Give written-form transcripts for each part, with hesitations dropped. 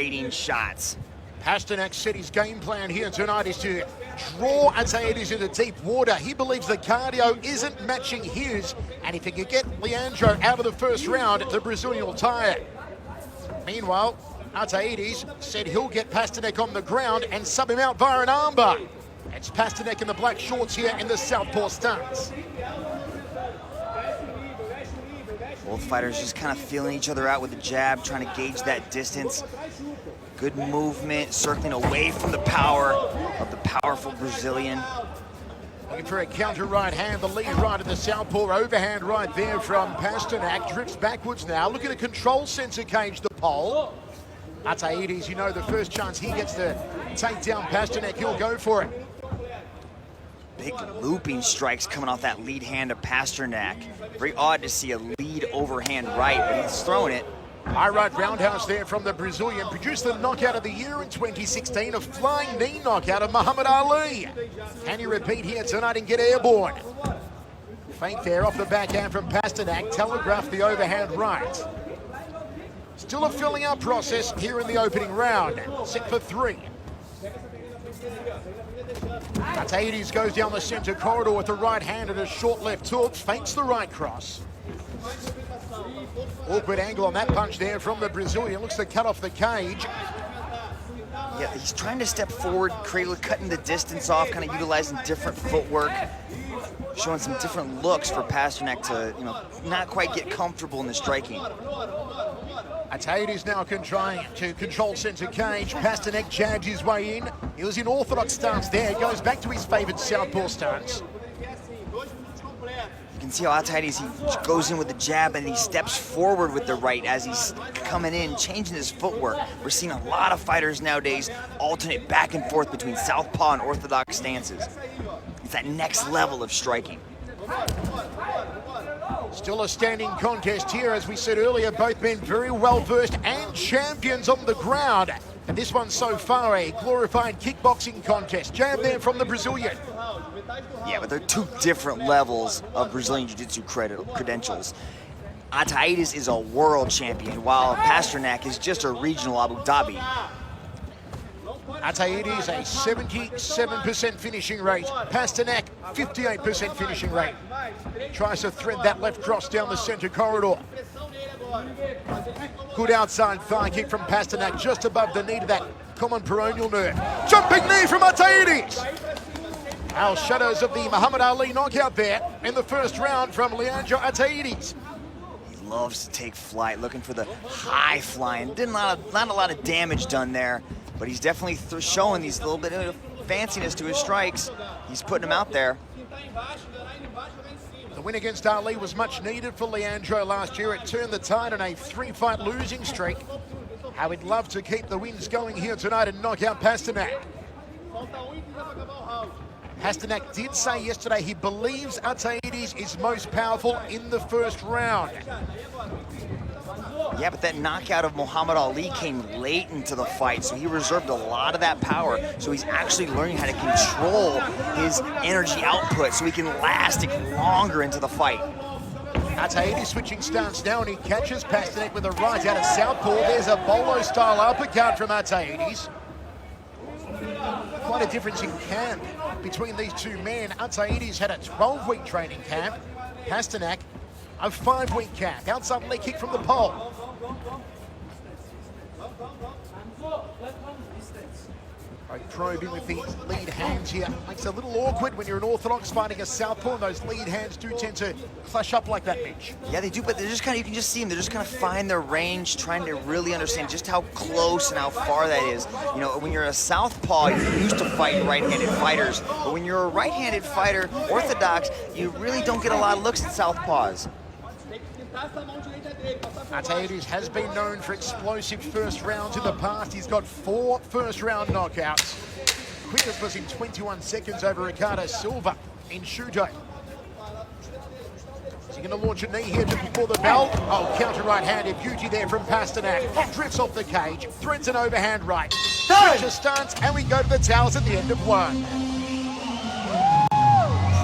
trading shots. Pasternak said his game plan here tonight is to draw Ataides into deep water. He believes the cardio isn't matching his, and if he can get Leandro out of the first round, the Brazilian will tie it. Meanwhile, Ataides said he'll get Pasternak on the ground and sub him out via an armbar. It's Pasternak in the black shorts here in the southpaw stance. Both fighters just kind of feeling each other out with the jab, trying to gauge that distance. Good movement, circling away from the power of the powerful Brazilian. Looking for a counter right hand, the lead right of the southpaw, overhand right there from Pasternak. Drifts backwards now, looking to control center cage the pole. Ataides, you know, the first chance he gets to take down Pasternak, he'll go for it. Big looping strikes coming off that lead hand of Pasternak. Very odd to see a lead overhand right, but he's throwing it. High right roundhouse there from the Brazilian. Produced the knockout of the year in 2016, a flying knee knockout of Muhammad Ali. Can he repeat here tonight and get airborne? Feint there off the backhand from Pasternak. Telegraphed the overhand right. Still a filling out process here in the opening round. Set for 3. Ataides goes down the center corridor with the right hand and a short left hook. Feints the right cross. Awkward angle on that punch there from the Brazilian. Looks to cut off the cage. Yeah, he's trying to step forward, cutting the distance off, kind of utilizing different footwork, showing some different looks for Pasternak to, not quite get comfortable in the striking. Ataides now trying to control center cage. Pasternak jabbed his way in. He was in orthodox stance there. Goes back to his favored southpaw stance. You can see how Ataides, he goes in with the jab and he steps forward with the right as he's coming in, changing his footwork. We're seeing a lot of fighters nowadays alternate back and forth between southpaw and orthodox stances. It's that next level of striking. Still a standing contest here, as we said earlier, both men very well versed and champions on the ground. And this one so far a glorified kickboxing contest. Jab there from the Brazilian. Yeah, but they're two different levels of Brazilian Jiu-Jitsu credentials. Ataides is a world champion, while Pasternak is just a regional Abu Dhabi. Ataides a 77% finishing rate. Pasternak 58% finishing rate. Tries to thread that left cross down the center corridor. Good outside thigh kick from Pasternak, just above the knee to that common peroneal nerve. Jumping knee from Ataides. Our shadows of the Muhammad Ali knockout there in the first round from Leandro Ataides. He loves to take flight, looking for the high flying. Not a lot of damage done there, but he's definitely showing these little bit of fanciness to his strikes. He's putting them out there. The win against Ali was much needed for Leandro last year. It turned the tide on a 3-fight losing streak. How he'd love to keep the wins going here tonight and knock out Pasternak. Pasternak did say yesterday he believes Ataides is most powerful in the first round. Yeah, but that knockout of Muhammad Ali came late into the fight, so he reserved a lot of that power. So he's actually learning how to control his energy output so he can last longer into the fight. Ataides switching stance now, and he catches Pasternak with a right out of southpaw. There's a bolo-style uppercut from Ataides. Quite a difference in camp between these two men. Ataides had a 12-week training camp. Pasternak, a 5-week camp. Outside leg kick from the pole. Probing with the lead hands here. Makes it a little awkward when you're an orthodox fighting a southpaw, and those lead hands do tend to clash up like that, Mitch. Yeah, they do, but they're just kind of, you can just see them, they're just kind of find their range, trying to really understand just how close and how far that is. You know, when you're a southpaw, you're used to fighting right-handed fighters, but when you're a right-handed fighter, orthodox, you really don't get a lot of looks at southpaws. Ataides has been known for explosive first rounds in the past. He's got 4 first-round knockouts. Quickest was in 21 seconds over Ricardo Silva in Shudo. Is he going to launch a knee here just before the bell? Oh, counter right-handed beauty there from Pasternak. Drifts off the cage, threads an overhand right. Switches stance, and we go to the towels at the end of 1.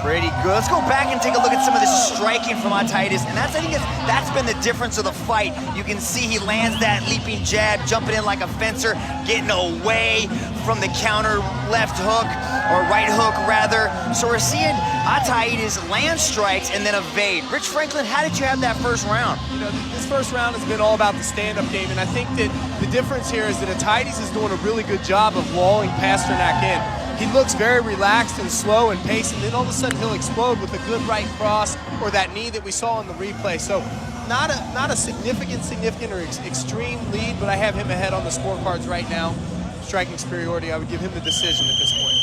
Pretty good. Let's go back and take a look at some of this striking from Ataides, and I think that's been the difference of the fight. You can see he lands that leaping jab, jumping in like a fencer, getting away from the counter left hook, or right hook rather. So we're seeing Ataides land strikes and then evade. Rich Franklin, how did you have that first round? You know, this first round has been all about the stand-up game, and I think that the difference here is that Ataides is doing a really good job of walling Pasternak in. He looks very relaxed and slow and paced, and then all of a sudden he'll explode with a good right cross or that knee that we saw in the replay. So not a significant or extreme lead, but I have him ahead on the scorecards right now. Striking superiority, I would give him the decision at this point.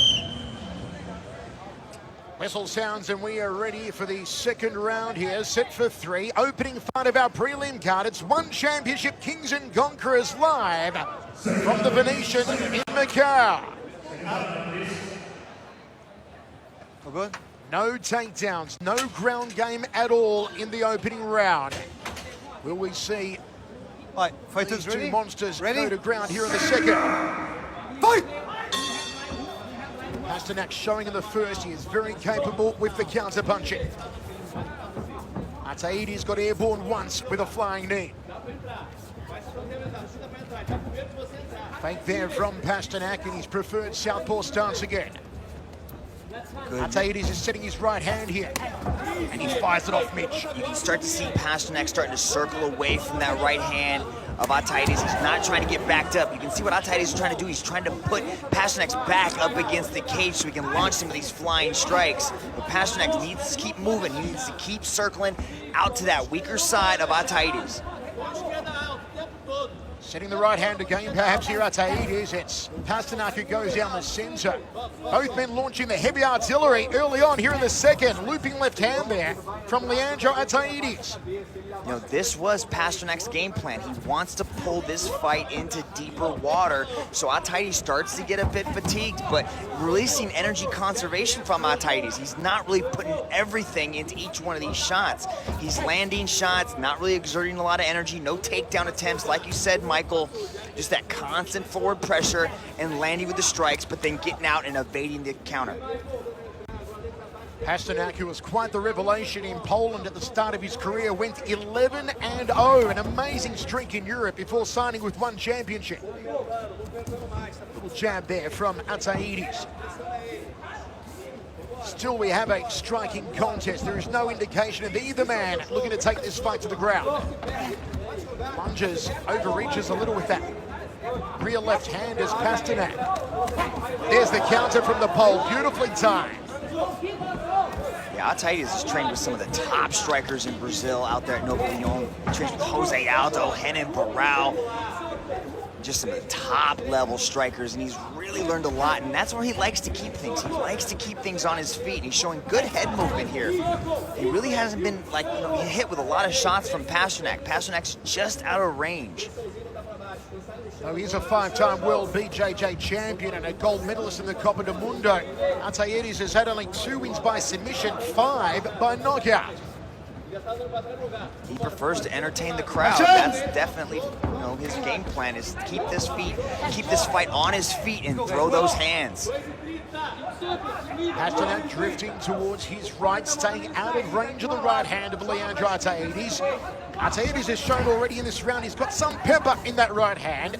Whistle sounds and we are ready for the second round here. Set for 3. Opening fight of our prelim card. It's One Championship Kings and Conquerors live from the Venetian in Macau. Oh, good. No takedowns, no ground game at all in the opening round. Will we see Right, fighters these two ready? monsters Ready? go to ground here in the second? Fight! Pasternak showing in the first, he is very capable with the counter punching. Ataides got airborne once with a flying knee. Fake there from Pasternak in his preferred southpaw stance again. Good. Ataides is setting his right hand here, and he fires it off Mitch. You can start to see Pasternak starting to circle away from that right hand of Ataides. He's not trying to get backed up. You can see what Ataides is trying to do. He's trying to put Pasternak's back up against the cage so he can launch some of these flying strikes. But Pasternak needs to keep moving. He needs to keep circling out to that weaker side of Ataides. Setting the right hand again, perhaps here Ataides. It's Pasternak who goes down the center. Both men launching the heavy artillery early on here in the second. Looping left hand there from Leandro Ataides. You know, this was Pasternak's game plan. He wants to pull this fight into deeper water, so Ataides starts to get a bit fatigued, but releasing energy conservation from Ataides. He's not really putting everything into each one of these shots. He's landing shots, not really exerting a lot of energy, no takedown attempts, like you said, Michael. Just that constant forward pressure and landing with the strikes, but then getting out and evading the counter. Pasternak, who was quite the revelation in Poland at the start of his career, went 11-0, an amazing streak in Europe before signing with One Championship. Little jab there from Ataides. Still, we have a striking contest. There is no indication of either man looking to take this fight to the ground. Lunges, overreaches a little with that rear left hand as Pasternak. There's the counter from the pole, beautifully timed. Yeah, Ataides is trained with some of the top strikers in Brazil out there at Novo Leon. He trains with Jose Aldo, Renan Barão, just some of the top level strikers, and he's really learned a lot, and that's where he likes to keep things. He likes to keep things on his feet, and he's showing good head movement here. He really hasn't been hit with a lot of shots from Pasternak. Pasternak's just out of range. Oh, he's a 5-time world BJJ champion and a gold medalist in the Copa do Mundo. Ataides has had only 2 wins by submission, 5 by knockout. He prefers to entertain the crowd. That's definitely, his game plan is to keep this fight on his feet and throw those hands. Pasternak drifting towards his right, staying out of range of the right hand of Leandro Ataides. Ataides has shown already in this round he's got some pepper in that right hand.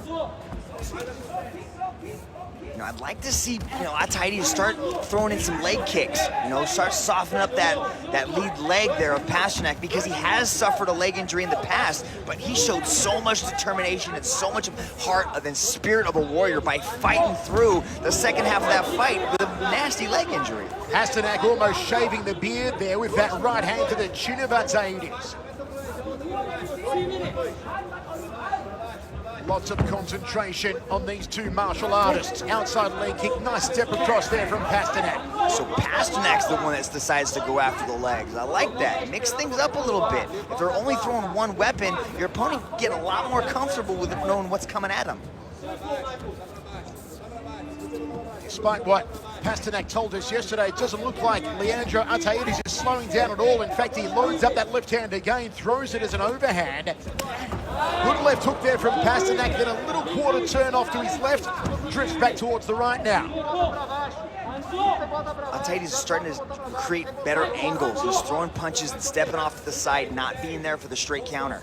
I'd like to see, Ataides start throwing in some leg kicks, start softening up that lead leg there of Pasternak, because he has suffered a leg injury in the past, but he showed so much determination and so much heart and spirit of a warrior by fighting through the second half of that fight with a nasty leg injury. Pasternak almost shaving the beard there with that right hand to the chin of Ataides. Lots of concentration on these two martial artists. Outside leg kick, nice step across there from Pasternak. So Pasternak's the one that decides to go after the legs. I like that. Mix things up a little bit. If they're only throwing one weapon, your opponent can get a lot more comfortable with knowing what's coming at him. Despite what Pasternak told us yesterday, it doesn't look like Leandro Ataides is slowing down at all. In fact, he loads up that left hand again, throws it as an overhand. Good left hook there from Pasternak, then a little quarter turn off to his left, drifts back towards the right now. Ataides is starting to create better angles. He's throwing punches and stepping off to the side, not being there for the straight counter.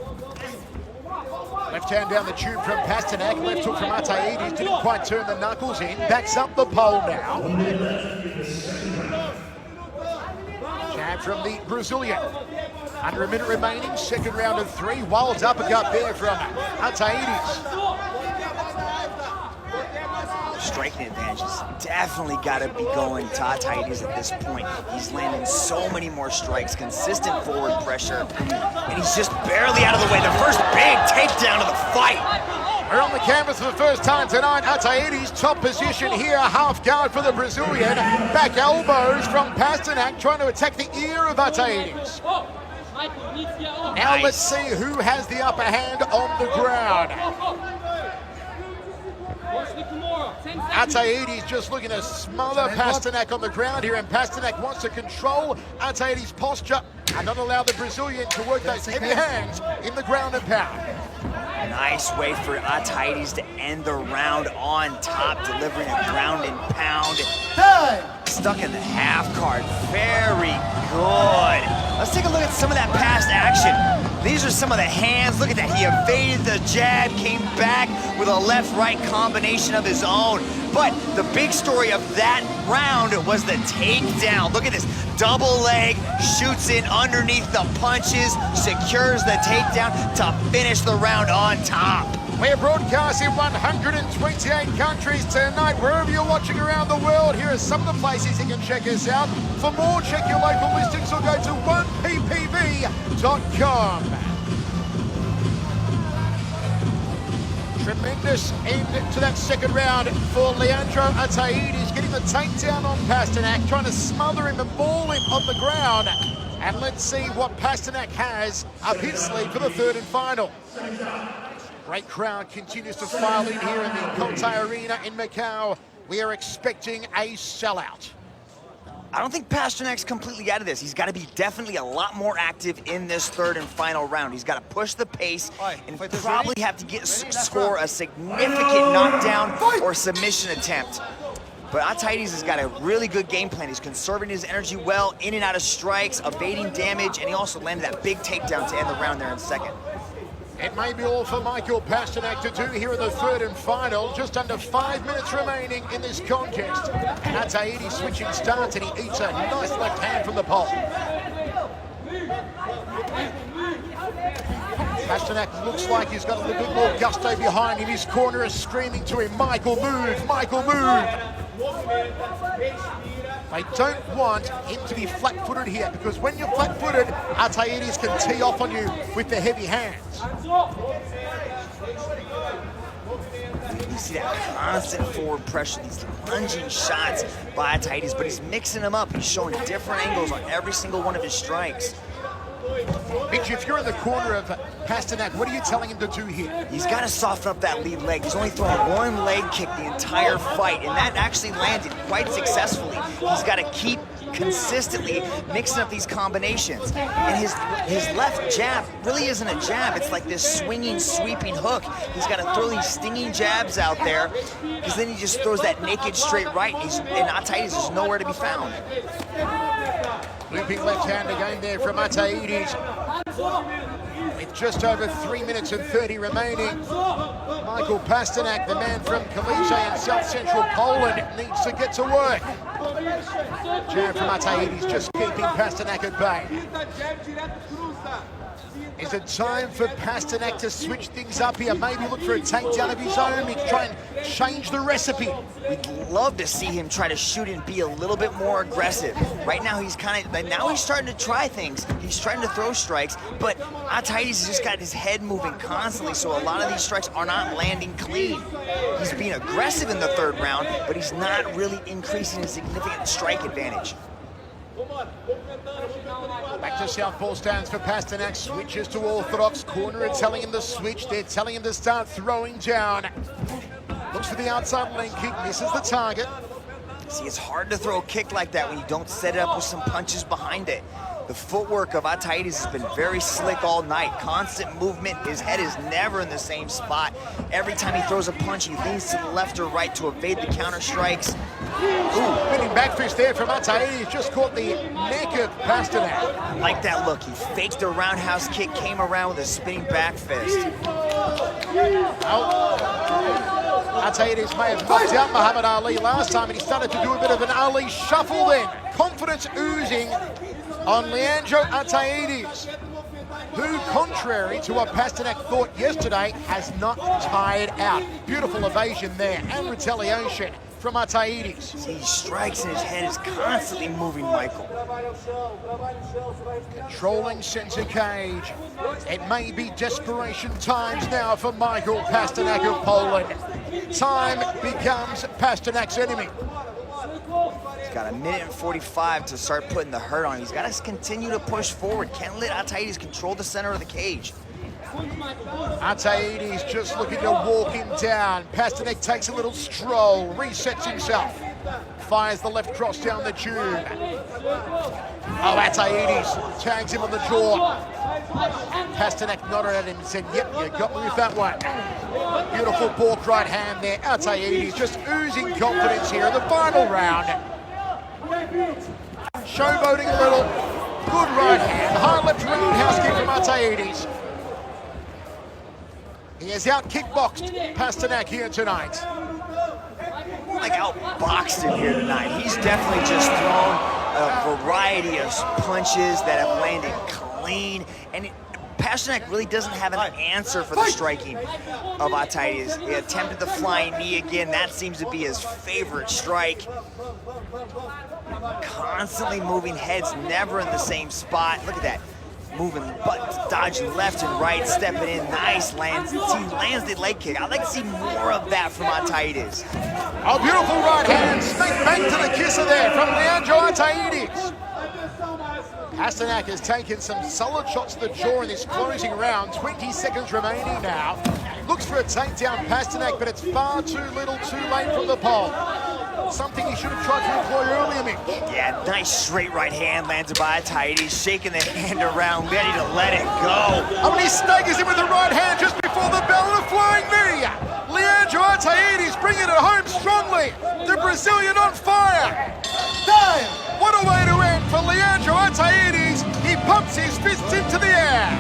Left hand down the tube from Pasternak, left hook from Ataides, didn't quite turn the knuckles in, backs up the pole now. Jab from the Brazilian. Under a minute remaining, second round of 3, wild uppercut there from Ataides. Striking advantage has definitely got to be going to Ataides at this point. He's landing so many more strikes, consistent forward pressure, and he's just barely out of the way. The first big takedown of the fight. We're on the canvas for the first time tonight. Ataides top position here, half guard for the Brazilian. Back elbows from Pasternak, trying to attack the ear of Ataides. Now let's see who has the upper hand on the ground. Ataides just looking to smother Pasternak on the ground here, and Pasternak wants to control Ataides' posture and not allow the Brazilian to work those heavy hands in the ground and pound. Nice way for Ataides to end the round on top, delivering a ground and pound. Stuck in the half guard, very good. Let's take a look at some of that past action. These are some of the hands. Look at that, he evaded the jab, came back with a left-right combination of his own. But the big story of that round was the takedown. Look at this, double leg, shoots in underneath the punches, secures the takedown to finish the round on top. We're broadcasting 128 countries tonight. Wherever you're watching around the world, here are some of the places you can check us out. For more, check your local listings or go to 1ppv.com. Tremendous end to that second round for Leandro Ataides, getting the takedown on Pasternak, trying to smother him and ball him on the ground. And let's see what Pasternak has up his sleeve for the third and final. Great crowd continues to file in here in the Cotai Arena in Macau. We are expecting a sellout. I don't think Pasternak's completely out of this. He's got to be definitely a lot more active in this third and final round. He's got to push the pace and probably have to score a significant knockdown or submission attempt. But Ataides has got a really good game plan. He's conserving his energy well, in and out of strikes, evading damage, and he also landed that big takedown to end the round there in second. It may be all for Michael Pasternak to do here in the third and final. Just under 5 minutes remaining in this contest. And Ataides switching stance, and he eats a nice left hand from the pole. Pasternak looks like he's got a little bit more gusto behind him. His corner is screaming to him, Michael, move, Michael, move. They don't want him to be flat-footed here, because when you're flat-footed, Ataides can tee off on you with the heavy hands. You see that constant forward pressure, these lunging shots by Ataides, but he's mixing them up. He's showing different angles on every single one of his strikes. Mitch, if you're in the corner of Pasternak, what are you telling him to do here? He's got to soften up that lead leg. He's only thrown one leg kick the entire fight, and that actually landed quite successfully. He's got to keep consistently mixing up these combinations. And his left jab really isn't a jab. It's like this swinging, sweeping hook. He's got to throw these stinging jabs out there, because then he just throws that naked straight right, and Ataides is nowhere to be found. Looping left hand again there from Ataides. With just over 3 minutes and 30 remaining, Michael Pasternak, the man from Kalisz in South Central Poland, needs to get to work. Jab from Ataides just keeping Pasternak at bay. Is it time for Pasternak to switch things up here? Maybe look for a takedown of his own. He can try and change the recipe. We'd love to see him try to shoot and be a little bit more aggressive. Right now he's now he's starting to try things. He's trying to throw strikes, but Ataides has just got his head moving constantly, so a lot of these strikes are not landing clean. He's being aggressive in the third round, but he's not really increasing his significant strike advantage. Back to southpaw stance for Pasternak, switches to orthodox. Corner are telling him to switch, they're telling him to start throwing down. Looks for the outside leg kick, misses the target. See, it's hard to throw a kick like that when you don't set it up with some punches behind it. The footwork of Ataides has been very slick all night. Constant movement. His head is never in the same spot. Every time he throws a punch, he leans to the left or right to evade the counter strikes. Ooh, spinning back fist there from Ataides. Just caught the neck of Pasternak. I like that look. He faked the roundhouse kick, came around with a spinning back fist. Ataides may have knocked out Muhammad Ali last time, and he started to do a bit of an Ali shuffle then. Confidence oozing on Leandro Ataides, who, contrary to what Pasternak thought yesterday, has not tired out. Beautiful evasion there and retaliation from Ataides. He strikes and his head is constantly moving, Michael. Controlling center cage. It may be desperation times now for Michael Pasternak of Poland. Time becomes Pasternak's enemy. He's got 1:45 to start putting the hurt on him. He's got to continue to push forward. Can't let Ataides control the center of the cage. Ataides just looking to walk him down. Pasternak takes a little stroll, resets himself, fires the left cross down the tube. Oh, Ataides tags him on the jaw. Pasternak nodded at him and said, "Yep, you got me with that one." Beautiful balk right hand there. Ataides just oozing confidence here in the final round. Showboating a little. Good right hand. High left roundhouse kick from Ataides. He has out-kickboxed Pasternak here tonight. Like outboxed him here tonight. He's definitely just thrown a variety of punches that have landed clean. And Pasternak really doesn't have an answer for the striking of Ataides. He attempted the flying knee again. That seems to be his favorite strike. Constantly moving heads, never in the same spot. Look at that. Moving, but dodging left and right, stepping in, nice lands. He lands the leg kick. I'd like to see more of that from Ataides. A beautiful right hand, snake bang to the kisser there from Leandro Ataides. Pasternak has taken some solid shots to the jaw in this closing round. 20 seconds remaining now. Looks for a takedown, Pasternak, but it's far too little, too late from the pole. Something he should have tried to employ earlier, Mitch. Yeah, nice straight right hand landed by Ataides, shaking the hand around, ready to let it go. Oh, and he staggers him with the right hand just before the bell and a flying knee. Leandro Ataides bringing it home strongly. The Brazilian on fire. Time. What a way to end for Leandro Ataides. He pumps his fists into the air.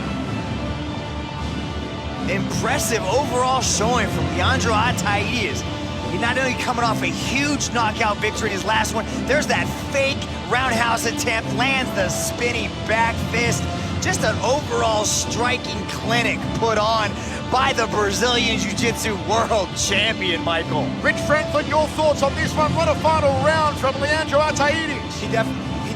Impressive overall showing from Leandro Ataides. He's not only coming off a huge knockout victory in his last one, there's that fake roundhouse attempt, lands the spinning back fist. Just an overall striking clinic put on by the Brazilian Jiu-Jitsu world champion, Michael. Rich Franklin, your thoughts on this one? What a final round from Leandro Ataides. He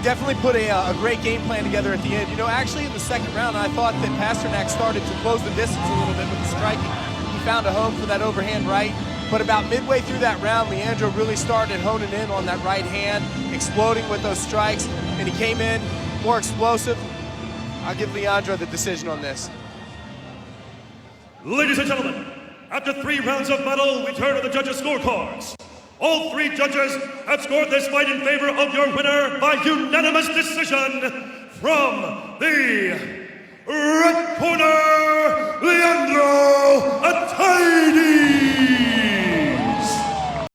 definitely put a great game plan together at the end. You know, actually in the second round, I thought that Pasternak started to close the distance a little bit with the striking. He found a home for that overhand right. But about midway through that round, Leandro really started honing in on that right hand, exploding with those strikes, and he came in more explosive. I'll give Leandro the decision on this. Ladies and gentlemen, after 3 rounds of battle, we turn to the judges' scorecards. All 3 judges have scored this fight in favor of your winner by unanimous decision from the